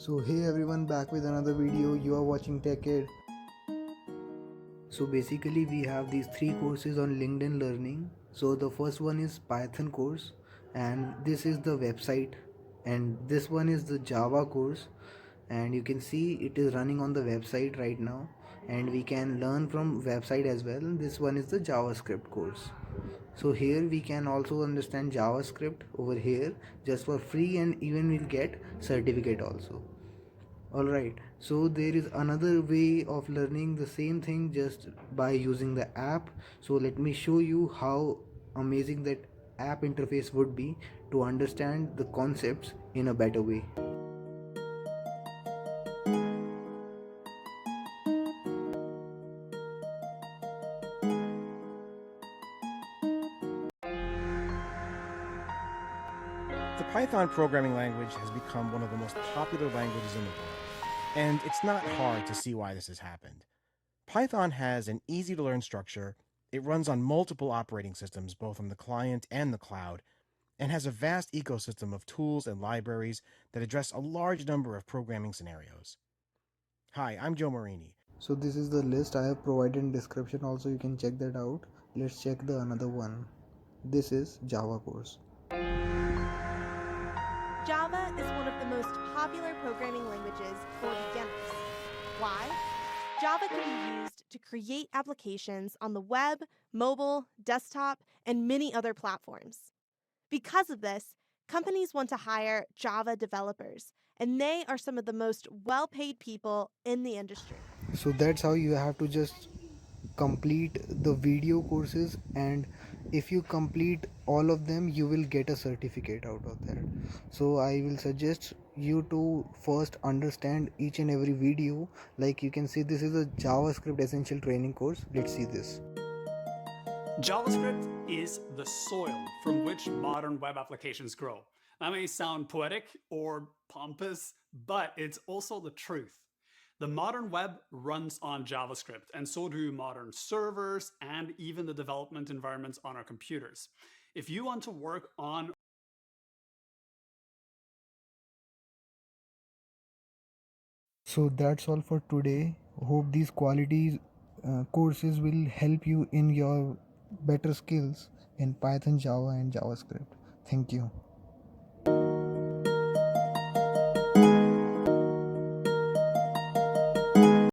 So hey everyone, back with another video. You are watching TechEd. So basically we have these three courses on LinkedIn Learning. So the first one is Python course, and this is the website, and this one is the Java course, and you can see it is running on the website right now, and we can learn from website as well. This one is the JavaScript course. So here we can also understand JavaScript over here just for free, and even we'll get certificate also. Alright, so there is another way of learning the same thing just by using the app. So let me show you how amazing that app interface would be to understand the concepts in a better way. The Python programming language has become one of the most popular languages in the world, and it's not hard to see why this has happened. Python has an easy-to-learn structure, it runs on multiple operating systems both on the client and the cloud, and has a vast ecosystem of tools and libraries that address a large number of programming scenarios. Hi, I'm Joe Marini. So this is the list I have provided in description, also you can check that out. Let's check the another one. This is Java course. Java is one of the most popular programming languages for beginners. Why? Java can be used to create applications on the web, mobile, desktop, and many other platforms. Because of this, companies want to hire Java developers, and they are some of the most well-paid people in the industry. So that's how you have to just complete the video courses, and if you complete all of them you will get a certificate out of that. So I will suggest you to first understand each and every video. Like you can see, this is a JavaScript essential training course. Let's see this. JavaScript is the soil from which modern web applications grow. That may sound poetic or pompous, but it's also the truth. The modern web runs on JavaScript, and so do modern servers and even the development environments on our computers. If you want to work on So that's all for today. Hope these qualities courses will help you in your better skills in Python, Java and JavaScript. Thank you.